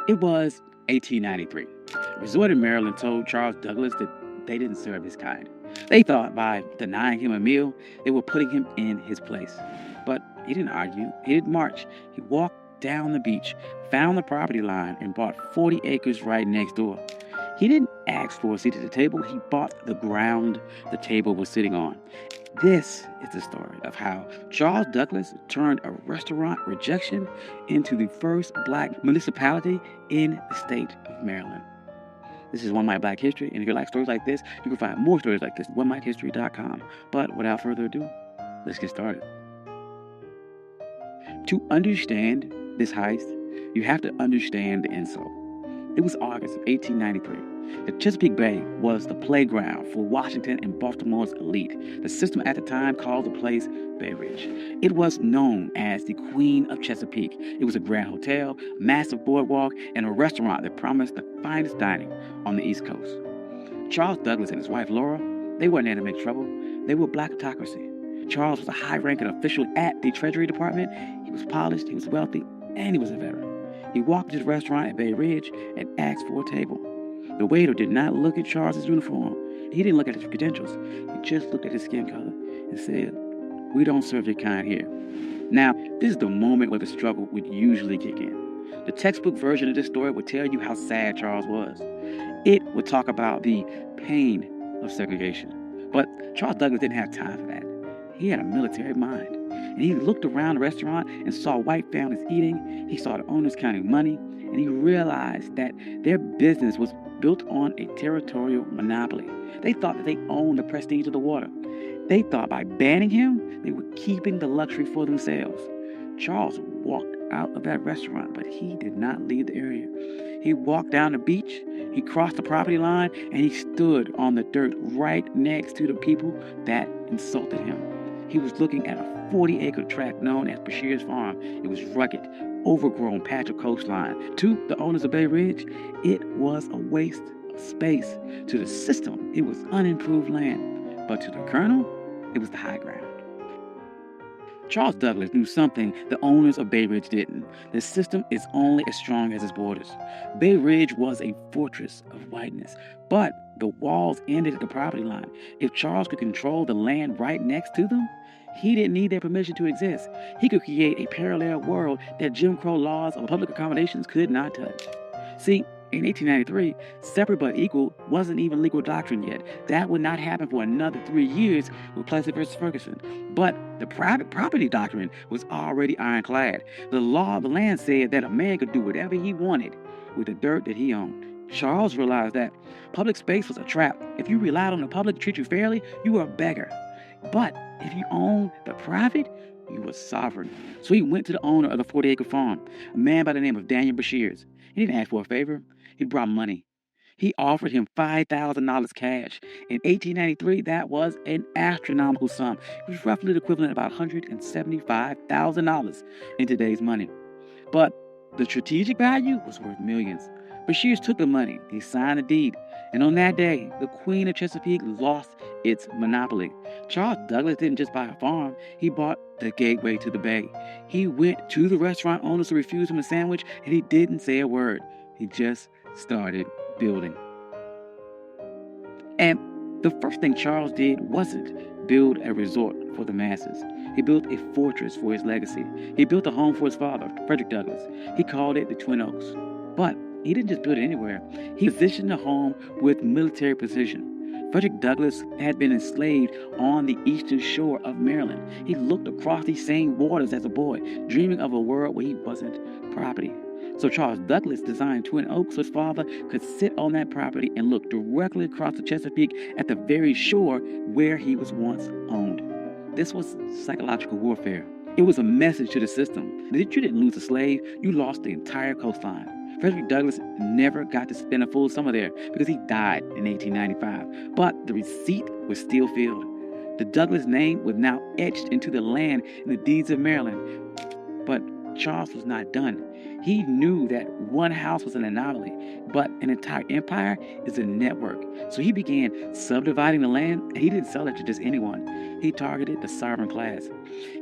It was 1893. A resort in Maryland told Charles Douglas that they didn't serve his kind. They thought by denying him a meal, they were putting him in his place. But he didn't argue. He didn't march. He walked down the beach, found the property line, and bought 40 acres right next door. He didn't ask for a seat at the table. He bought the ground the table was sitting on. This is the story of how Charles Douglas turned a restaurant rejection into the first black municipality in the state of Maryland. This is One Mike Black History, and if you like stories like this, you can find more stories like this at onemikehistory.com. But without further ado, let's get started. To understand this heist, you have to understand the insult. It was August of 1893. The Chesapeake Bay was the playground for Washington and Baltimore's elite. The system at the time called the place Bay Ridge. It was known as the Queen of Chesapeake. It was a grand hotel, massive boardwalk, and a restaurant that promised the finest dining on the East Coast. Charles Douglas and his wife Laura, they weren't in to make trouble. They were black autocracy. Charles was a high-ranking official at the Treasury Department. He was polished, he was wealthy, and he was a veteran. He walked to the restaurant at Bay Ridge and asked for a table. The waiter did not look at Charles's uniform. He didn't look at his credentials. He just looked at his skin color and said, "We don't serve your kind here." Now, this is the moment where the struggle would usually kick in. The textbook version of this story would tell you how sad Charles was. It would talk about the pain of segregation. But Charles Douglas didn't have time for that. He had a military mind. And he looked around the restaurant and saw white families eating. He saw the owners counting money. And he realized that their business was built on a territorial monopoly. They thought that they owned the prestige of the water. They thought by banning him, they were keeping the luxury for themselves. Charles walked out of that restaurant, but he did not leave the area. He walked down the beach, he crossed the property line, and he stood on the dirt right next to the people that insulted him. He was looking at a 40-acre tract known as Bashir's Farm. It was rugged, overgrown patch of coastline. To the owners of Bay Ridge, it was a waste of space. To the system, it was unimproved land. But to the colonel, it was the high ground. Charles Douglas knew something the owners of Bay Ridge didn't. The system is only as strong as its borders. Bay Ridge was a fortress of whiteness, but the walls ended at the property line. If Charles could control the land right next to them, he didn't need their permission to exist. He could create a parallel world that Jim Crow laws of public accommodations could not touch. See, in 1893, separate but equal wasn't even legal doctrine yet. That would not happen for another 3 years with Plessy versus Ferguson. But the private property doctrine was already ironclad. The law of the land said that a man could do whatever he wanted with the dirt that he owned. Charles realized that public space was a trap. If you relied on the public to treat you fairly, you were a beggar. But if you owned the private, you were sovereign. So he went to the owner of the 40-acre farm, a man by the name of Daniel Bashir. He didn't ask for a favor. He brought money. He offered him $5,000 cash. In 1893, that was an astronomical sum. It was roughly the equivalent of about $175,000 in today's money. But the strategic value was worth millions. Bashir took the money. He signed the deed. And on that day, the Queen of Chesapeake lost its monopoly. Charles Douglas didn't just buy a farm. He bought the gateway to the bay. He went to the restaurant owners to refuse him a sandwich, and he didn't say a word. He just started building. And the first thing Charles did wasn't build a resort for the masses. He built a fortress for his legacy. He built a home for his father, Frederick Douglass. He called it the Twin Oaks. But he didn't just build it anywhere. He positioned the home with military precision. Frederick Douglass had been enslaved on the eastern shore of Maryland. He looked across these same waters as a boy, dreaming of a world where he wasn't property. So Charles Douglas designed Twin Oaks so his father could sit on that property and look directly across the Chesapeake at the very shore where he was once owned. This was psychological warfare. It was a message to the system that you didn't lose a slave, you lost the entire coastline. Frederick Douglass never got to spend a full summer there because he died in 1895. But the receipt was still filled. The Douglass name was now etched into the land in the deeds of Maryland. But Charles was not done. He knew that one house was an anomaly, but an entire empire is a network. So he began subdividing the land, and he didn't sell it to just anyone. He targeted the sovereign class.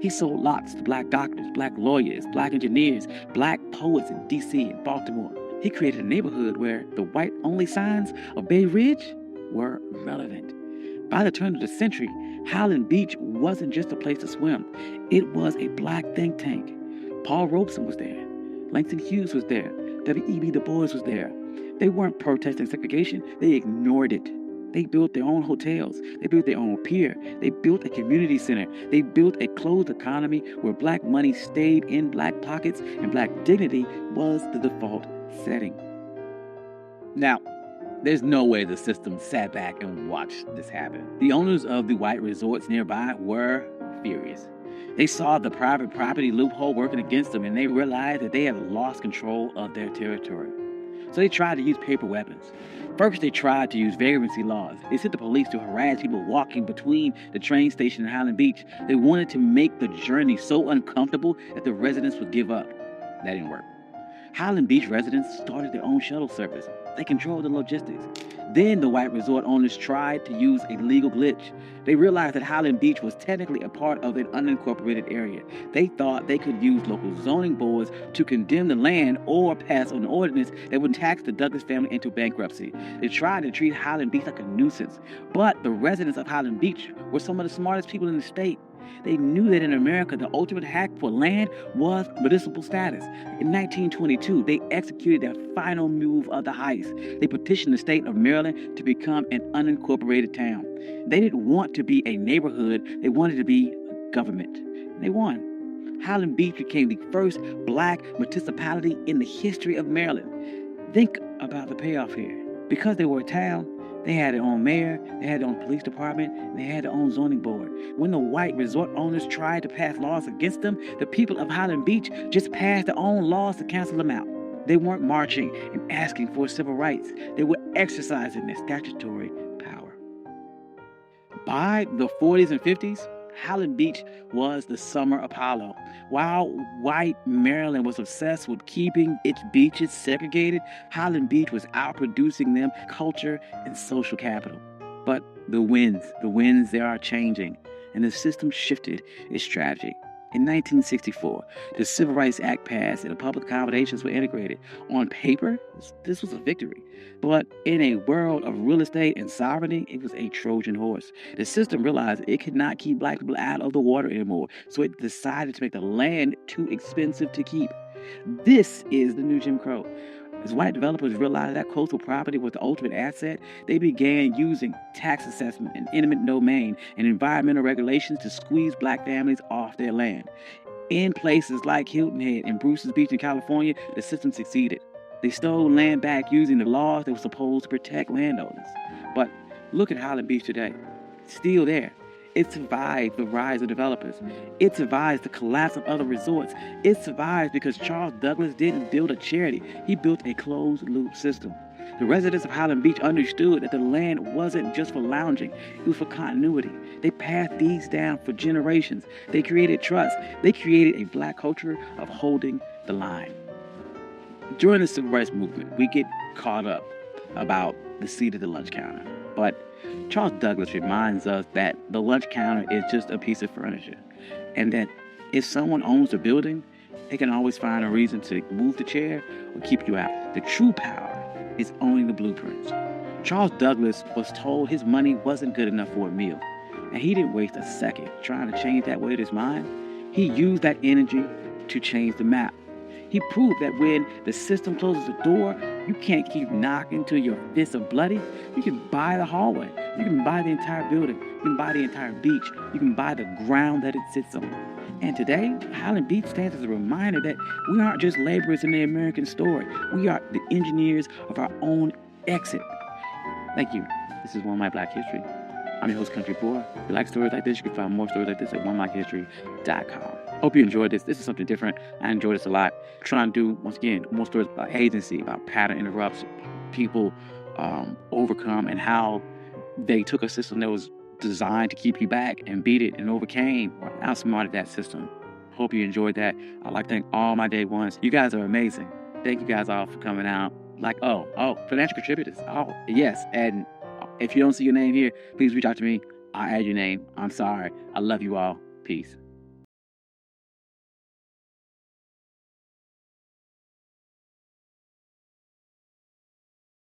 He sold lots to black doctors, black lawyers, black engineers, black poets in D.C. and Baltimore. He created a neighborhood where the white-only signs of Bay Ridge were relevant. By the turn of the century, Highland Beach wasn't just a place to swim. It was a black think tank. Paul Robeson was there. Langston Hughes was there. W.E.B. Du Bois was there. They weren't protesting segregation. They ignored it. They built their own hotels. They built their own pier. They built a community center. They built a closed economy where black money stayed in black pockets and black dignity was the default setting. Now, there's no way the system sat back and watched this happen. The owners of the white resorts nearby were furious. They saw the private property loophole working against them, and they realized that they had lost control of their territory. So they tried to use paper weapons. First, they tried to use vagrancy laws. They sent the police to harass people walking between the train station and Highland Beach. They wanted to make the journey so uncomfortable that the residents would give up. That didn't work. Highland Beach residents started their own shuttle service. They controlled the logistics. Then the white resort owners tried to use a legal glitch. They realized that Highland Beach was technically a part of an unincorporated area. They thought they could use local zoning boards to condemn the land or pass an ordinance that would tax the Douglass family into bankruptcy. They tried to treat Highland Beach like a nuisance. But the residents of Highland Beach were some of the smartest people in the state. They knew that in America, the ultimate hack for land was municipal status. In 1922, they executed their final move of the heist. They petitioned the state of Maryland to become an unincorporated town. They didn't want to be a neighborhood. They wanted to be government. And they won. Highland Beach became the first black municipality in the history of Maryland. Think about the payoff here. Because they were a town, they had their own mayor, they had their own police department, and they had their own zoning board. When the white resort owners tried to pass laws against them, the people of Highland Beach just passed their own laws to cancel them out. They weren't marching and asking for civil rights. They were exercising their statutory power. By the 40s and 50s, Highland Beach was the summer Apollo. While white Maryland was obsessed with keeping its beaches segregated, Highland Beach was outproducing them culture and social capital. But the winds, they are changing, and the system shifted its strategy. In 1964, the Civil Rights Act passed and the public accommodations were integrated. On paper, this was a victory. But in a world of real estate and sovereignty, it was a Trojan horse. The system realized it could not keep black people out of the water anymore, so it decided to make the land too expensive to keep. This is the new Jim Crow. As white developers realized that coastal property was the ultimate asset, they began using tax assessment and eminent domain and environmental regulations to squeeze black families off their land. In places like Hilton Head and Bruce's Beach in California, the system succeeded. They stole land back using the laws that were supposed to protect landowners. But look at Highland Beach today. It's still there. It survived the rise of developers. It survives the collapse of other resorts. It survives because Charles Douglass didn't build a charity. He built a closed-loop system. The residents of Highland Beach understood that the land wasn't just for lounging. It was for continuity. They passed these down for generations. They created trust. They created a black culture of holding the line. During the Civil Rights Movement, we get caught up about the seat at the lunch counter. But Charles Douglass reminds us that the lunch counter is just a piece of furniture, and that if someone owns the building, they can always find a reason to move the chair or keep you out. The true power is owning the blueprints. Charles Douglass was told his money wasn't good enough for a meal, and he didn't waste a second trying to change that with his mind. He used that energy to change the map. He proved that when the system closes the door, you can't keep knocking till your fists are bloody. You can buy the hallway. You can buy the entire building. You can buy the entire beach. You can buy the ground that it sits on. And today, Highland Beach stands as a reminder that we aren't just laborers in the American story. We are the engineers of our own exit. Thank you. This is One My Black History. I'm your host, Country Boy. If you like stories like this, you can find more stories like this at onemyhistory.com. Hope you enjoyed this. This is something different. I enjoyed this a lot. Trying to do, once again, more stories about agency, about pattern interrupts, people overcome, and how they took a system that was designed to keep you back and beat it and overcame or outsmarted that system. Hope you enjoyed that. I'd like to thank all my day ones. You guys are amazing. Thank you guys all for coming out. Financial contributors. Oh, yes. And if you don't see your name here, please reach out to me. I'll add your name. I'm sorry. I love you all. Peace.